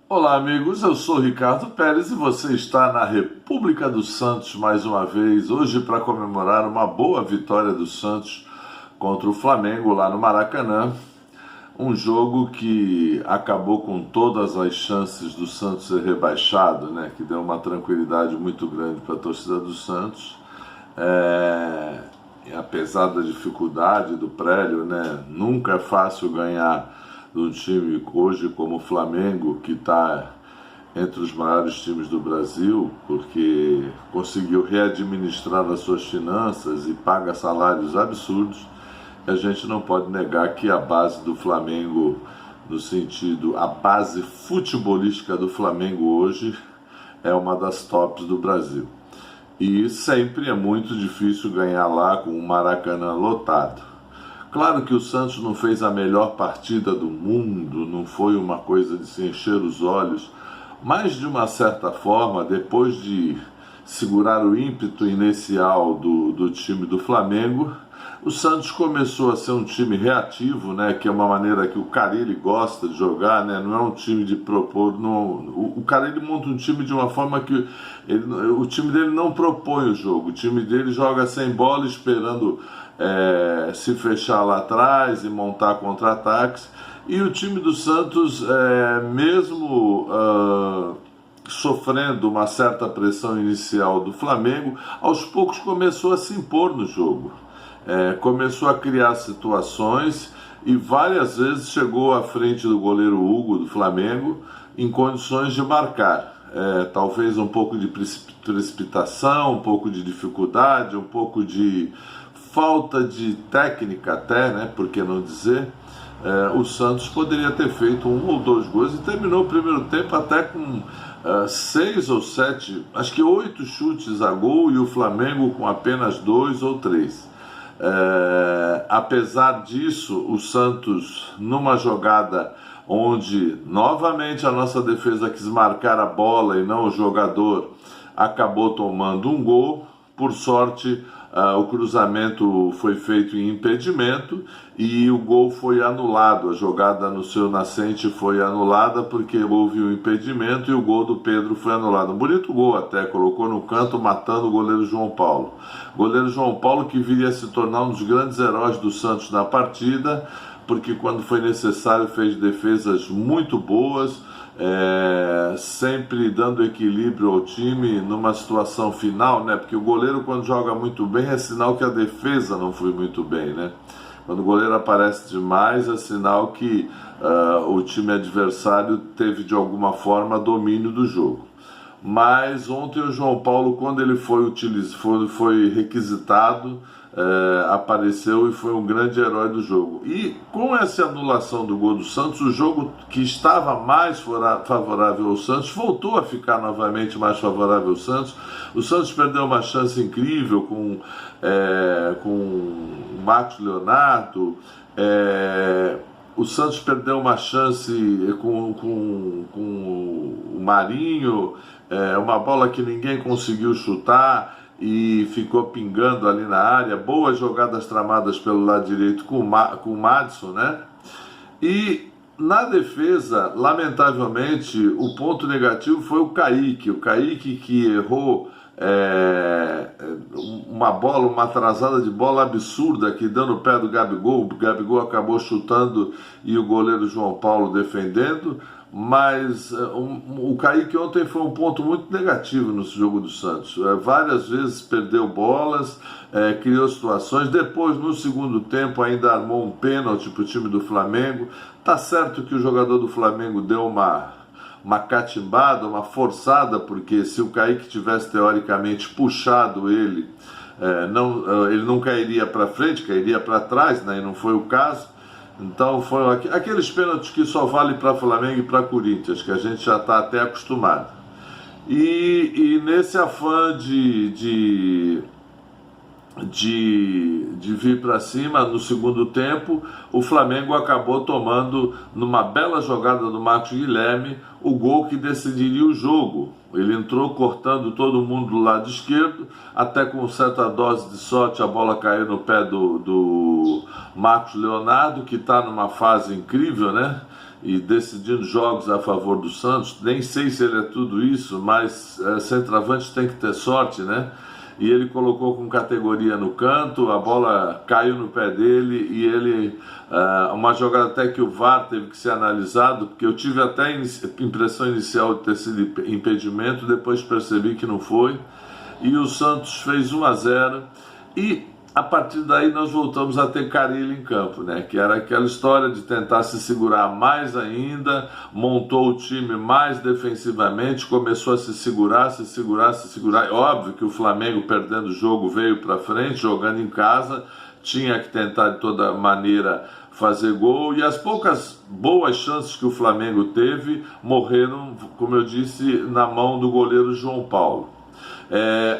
Olá, amigos. Eu sou Ricardo Pérez e você está na República dos Santos mais uma vez, hoje para comemorar uma boa vitória do Santos contra o Flamengo lá no Maracanã. Um jogo que acabou com todas as chances do Santos ser rebaixado, né? Que deu uma tranquilidade muito grande para a torcida do Santos. E apesar da dificuldade do prédio, né? Nunca é fácil ganhar de um time hoje como o Flamengo, que está entre os maiores times do Brasil, porque conseguiu readministrar as suas finanças e paga salários absurdos. A gente não pode negar que a base do Flamengo, no sentido, a base futebolística do Flamengo hoje é uma das tops do Brasil. E sempre é muito difícil ganhar lá com o Maracanã lotado. Claro que o Santos não fez a melhor partida do mundo, não foi uma coisa de se encher os olhos, mas de uma certa forma, depois de segurar o ímpeto inicial do time do Flamengo, o Santos começou a ser um time reativo, né, que é uma maneira que o Carille gosta de jogar, né, não é um time de propor. Não, o Carille monta um time de uma forma que o time dele não propõe o jogo, o time dele joga sem bola, esperando se fechar lá atrás e montar contra-ataques. E o time do Santos, mesmo sofrendo uma certa pressão inicial do Flamengo, aos poucos começou a se impor no jogo. Começou a criar situações e várias vezes chegou à frente do goleiro Hugo do Flamengo em condições de marcar. Talvez um pouco de precipitação, um pouco de dificuldade, um pouco de falta de técnica até, né? Por que não dizer? O Santos poderia ter feito 1 ou 2 gols e terminou o primeiro tempo até com 6 ou 7, acho que 8 chutes a gol, e o Flamengo com apenas 2 ou 3. Apesar disso, o Santos, numa jogada onde novamente a nossa defesa quis marcar a bola e não o jogador, acabou tomando um gol. Por sorte, o cruzamento foi feito em impedimento e o gol foi anulado. A jogada no seu nascente foi anulada porque houve um impedimento e o gol do Pedro foi anulado. Um bonito gol até, colocou no canto, matando o goleiro João Paulo. Goleiro João Paulo, que viria a se tornar um dos grandes heróis do Santos na partida, porque quando foi necessário fez defesas muito boas, sempre dando equilíbrio ao time numa situação final, né? Porque o goleiro, quando joga muito bem, é sinal que a defesa não foi muito bem, né? Quando o goleiro aparece demais, é sinal que o time adversário teve de alguma forma domínio do jogo. Mas ontem o João Paulo, quando ele foi requisitado, apareceu e foi um grande herói do jogo. E com essa anulação do gol do Santos, o jogo que estava mais favorável ao Santos voltou a ficar novamente mais favorável ao Santos. O Santos perdeu uma chance incrível com o Marcos Leonardo. O Santos perdeu uma chance com o Marinho, uma bola que ninguém conseguiu chutar e ficou pingando ali na área. Boas jogadas tramadas pelo lado direito com o Madison, né? E na defesa, lamentavelmente, o ponto negativo foi o Kaique que errou uma atrasada de bola absurda que deu no pé do Gabigol. O Gabigol acabou chutando e o goleiro João Paulo defendendo. Mas o Kaique ontem foi um ponto muito negativo no jogo do Santos. Várias vezes perdeu bolas, criou situações. Depois, no segundo tempo, ainda armou um pênalti para o time do Flamengo. Tá certo que o jogador do Flamengo deu uma catimbada, uma forçada, porque se o Kaique tivesse teoricamente puxado ele, ele não cairia para frente, cairia para trás, né? E não foi o caso. Então foram aqueles pênaltis que só vale para Flamengo e para Corinthians, que a gente já está até acostumado. E nesse afã de vir para cima no segundo tempo, o Flamengo acabou tomando, numa bela jogada do Marcos Guilherme, o gol que decidiria o jogo. Ele entrou cortando todo mundo do lado esquerdo, até com certa dose de sorte a bola caiu no pé do Marcos Leonardo, que está numa fase incrível, né? e decidindo jogos a favor do Santos. Nem sei se ele é tudo isso, mas centroavante tem que ter sorte, né? E ele colocou com categoria no canto, a bola caiu no pé dele e ele, uma jogada até que o VAR teve que ser analisado, porque eu tive até impressão inicial de ter sido impedimento, depois percebi que não foi, e o Santos fez 1-0, e a partir daí nós voltamos a ter Carille em campo, né? Que era aquela história de tentar se segurar mais ainda, montou o time mais defensivamente, começou a se segurar. É óbvio que o Flamengo, perdendo o jogo, veio para frente, jogando em casa, tinha que tentar de toda maneira fazer gol, e as poucas boas chances que o Flamengo teve morreram, como eu disse, na mão do goleiro João Paulo.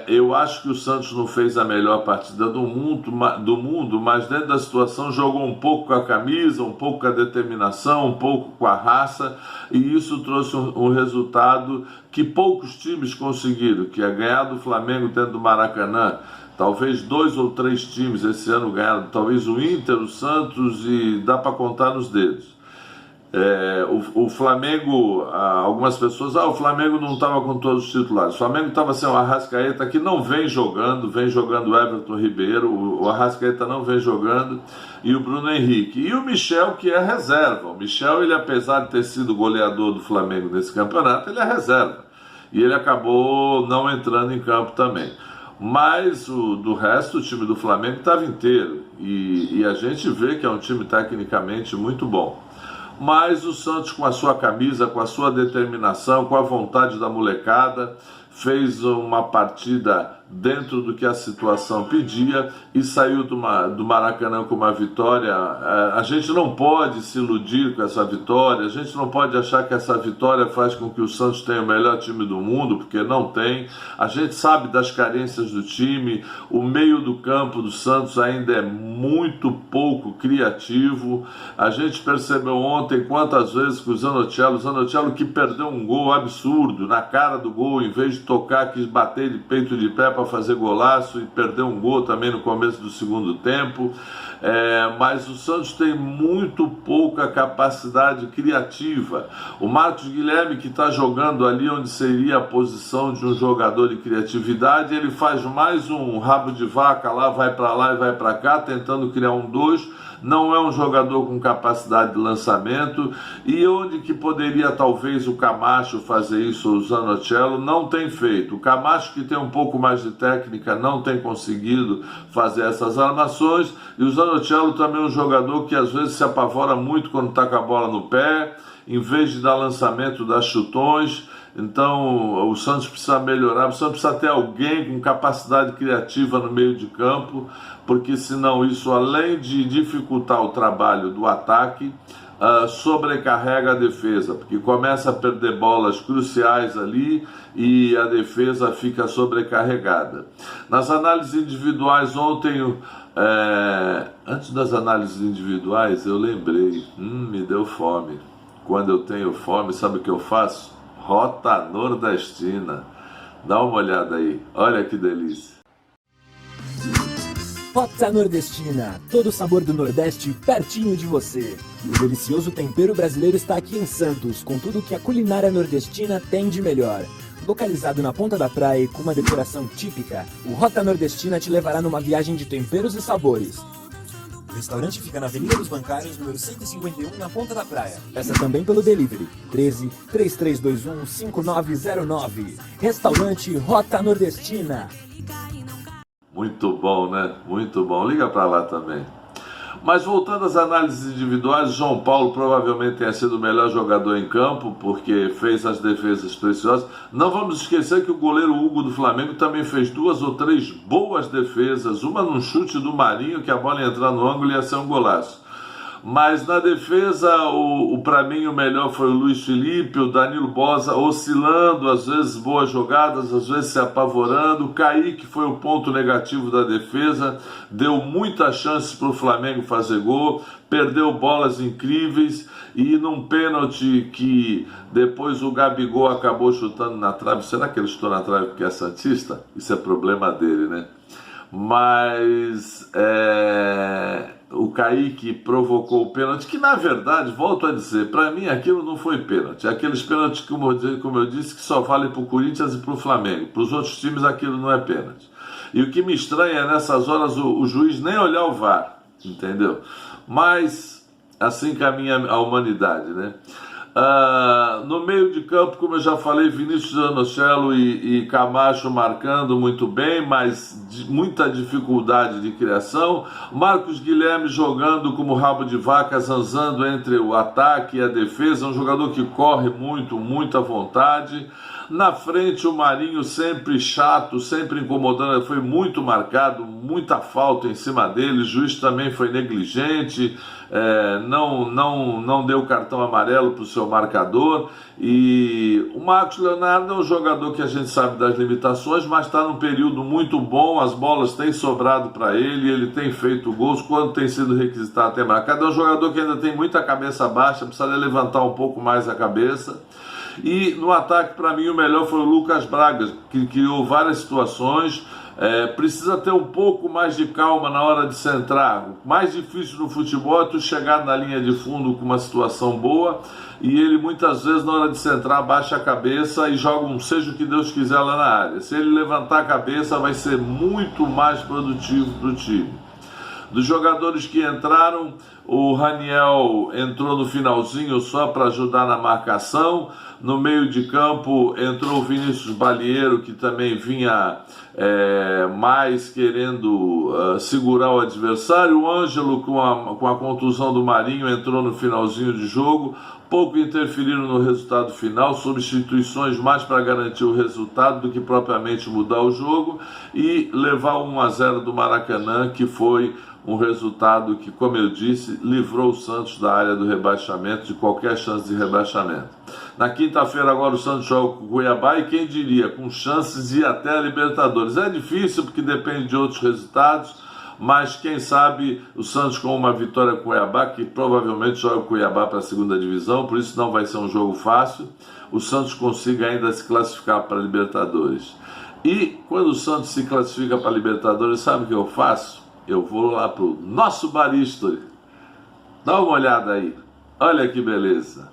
Eu acho que o Santos não fez a melhor partida do mundo, mas dentro da situação jogou um pouco com a camisa, um pouco com a determinação, um pouco com a raça, e isso trouxe um resultado que poucos times conseguiram, que é ganhar do Flamengo dentro do Maracanã. Talvez 2 ou 3 times esse ano ganharam, talvez o Inter, o Santos, e dá para contar nos dedos. O Flamengo, algumas pessoas, o Flamengo não estava com todos os titulares. O Flamengo estava sem o Arrascaeta, que não vem jogando o Everton Ribeiro, o Arrascaeta não vem jogando, e o Bruno Henrique. E o Michel, que é reserva. O Michel, ele, apesar de ter sido goleador do Flamengo nesse campeonato, ele é reserva. E ele acabou não entrando em campo também. Mas do resto, o time do Flamengo estava inteiro. E a gente vê que é um time tecnicamente muito bom. Mas o Santos, com a sua camisa, com a sua determinação, com a vontade da molecada, fez uma partida dentro do que a situação pedia e saiu do Maracanã com uma vitória. A gente não pode se iludir com essa vitória, a gente não pode achar que essa vitória faz com que o Santos tenha o melhor time do mundo, porque não tem. A gente sabe das carências do time, o meio do campo do Santos ainda é muito pouco criativo. A gente percebeu ontem quantas vezes que o Zanotello que perdeu um gol absurdo, na cara do gol, em vez de tocar, quis bater de peito de pé para fazer golaço e perdeu um gol também no começo do segundo tempo. Mas o Santos tem muito pouca capacidade criativa. O Marcos Guilherme, que está jogando ali onde seria a posição de um jogador de criatividade, ele faz mais um rabo de vaca lá e vai para cá, tentando criar um 2. Não é um jogador com capacidade de lançamento, e onde que poderia talvez o Camacho fazer isso, o Zanotello, não tem feito. O Camacho, que tem um pouco mais de técnica, não tem conseguido fazer essas armações, e o Zanotello também é um jogador que às vezes se apavora muito quando está com a bola no pé, em vez de dar lançamento, dá chutões. Então o Santos precisa melhorar, o Santos precisa ter alguém com capacidade criativa no meio de campo, porque senão isso, além de dificultar o trabalho do ataque, sobrecarrega a defesa, porque começa a perder bolas cruciais ali e a defesa fica sobrecarregada. Nas análises individuais ontem, antes das análises individuais, eu lembrei, me deu fome. Quando eu tenho fome, sabe o que eu faço? Rota Nordestina. Dá uma olhada aí, olha que delícia. Rota Nordestina, todo o sabor do Nordeste pertinho de você. O delicioso tempero brasileiro está aqui em Santos, com tudo que a culinária nordestina tem de melhor. Localizado na ponta da praia e com uma decoração típica, o Rota Nordestina te levará numa viagem de temperos e sabores. O restaurante fica na Avenida dos Bancários, número 151, na Ponta da Praia. Peça também pelo delivery, 13 3321 5909. Restaurante Rota Nordestina. Muito bom, né? Muito bom. Liga para lá também. Mas voltando às análises individuais, João Paulo provavelmente tenha sido o melhor jogador em campo, porque fez as defesas preciosas. Não vamos esquecer que o goleiro Hugo do Flamengo também fez 2 ou 3 boas defesas, uma num chute do Marinho, que a bola ia entrar no ângulo e ia ser um golaço. Mas na defesa, para mim, o melhor foi o Luiz Felipe, o Danilo Bosa oscilando, às vezes boas jogadas, às vezes se apavorando. O Kaique foi o ponto negativo da defesa, deu muita chance para o Flamengo fazer gol, perdeu bolas incríveis, e num pênalti que depois o Gabigol acabou chutando na trave. Será que ele chutou na trave porque é santista? Isso é problema dele, né? Mas o Kaique provocou o pênalti, que na verdade, volto a dizer, para mim aquilo não foi pênalti. Aqueles pênaltis, como eu disse, que só valem para o Corinthians e para o Flamengo. Para os outros times aquilo não é pênalti. E o que me estranha é nessas horas o juiz nem olhar o VAR, entendeu? Mas assim caminha a humanidade, né? No meio de campo, como eu já falei, Vinícius Zanocelo e Camacho marcando muito bem, mas muita dificuldade de criação. Marcos Guilherme jogando como rabo de vaca, zanzando entre o ataque e a defesa, um jogador que corre muito, muita vontade. Na frente o Marinho sempre chato, sempre incomodando, foi muito marcado, muita falta em cima dele, o juiz também foi negligente, não deu cartão amarelo para o seu marcador. E o Marcos Leonardo é um jogador que a gente sabe das limitações, mas está num período muito bom, as bolas têm sobrado para ele tem feito gols, quando tem sido requisitado até marcado. É um jogador que ainda tem muita cabeça baixa, precisaria levantar um pouco mais a cabeça. E no ataque, para mim, o melhor foi o Lucas Braga, que criou várias situações. Precisa ter um pouco mais de calma na hora de centrar. O mais difícil no futebol é tu chegar na linha de fundo com uma situação boa, e ele muitas vezes na hora de centrar baixa a cabeça e joga um seja o que Deus quiser lá na área. Se ele levantar a cabeça, vai ser muito mais produtivo para o time. Dos jogadores que entraram, o Raniel entrou no finalzinho só para ajudar na marcação. No meio de campo entrou o Vinícius Balieiro, que também vinha mais querendo segurar o adversário. O Ângelo, com a contusão do Marinho, entrou no finalzinho de jogo. Pouco interferiram no resultado final, substituições mais para garantir o resultado do que propriamente mudar o jogo e levar 1-0 do Maracanã, que foi um resultado que, como eu disse, livrou o Santos da área do rebaixamento, de qualquer chance de rebaixamento. Na quinta-feira agora o Santos joga com o Cuiabá e quem diria, com chances de ir até a Libertadores. É difícil porque depende de outros resultados, mas quem sabe o Santos com uma vitória com o Cuiabá, que provavelmente joga o Cuiabá para a segunda divisão, por isso não vai ser um jogo fácil, o Santos consiga ainda se classificar para a Libertadores. E quando o Santos se classifica para a Libertadores, sabe o que eu faço? Eu vou lá para o nosso Bar History. Dá uma olhada aí. Olha que beleza.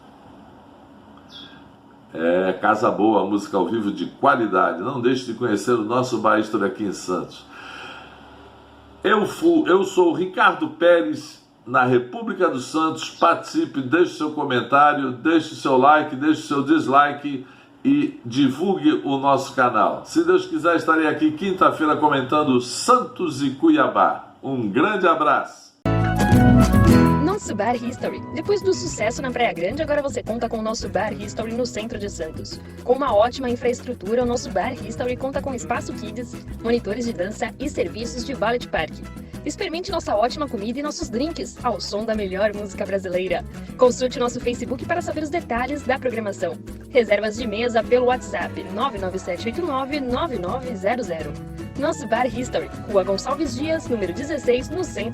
Casa boa, música ao vivo de qualidade. Não deixe de conhecer o nosso Bar History aqui em Santos. Eu sou o Ricardo Pérez, na República dos Santos. Participe, deixe seu comentário, deixe seu like, deixe seu dislike e divulgue o nosso canal. Se Deus quiser, estarei aqui quinta-feira comentando Santos e Cuiabá. Um grande abraço! Nosso Bar History. Depois do sucesso na Praia Grande, agora você conta com o nosso Bar History no centro de Santos. Com uma ótima infraestrutura, o nosso Bar History conta com espaço kids, monitores de dança e serviços de valet park. Experimente nossa ótima comida e nossos drinks ao som da melhor música brasileira. Consulte nosso Facebook para saber os detalhes da programação. Reservas de mesa pelo WhatsApp 99789-9900. Nosso Bar History, Rua Gonçalves Dias, número 16, no centro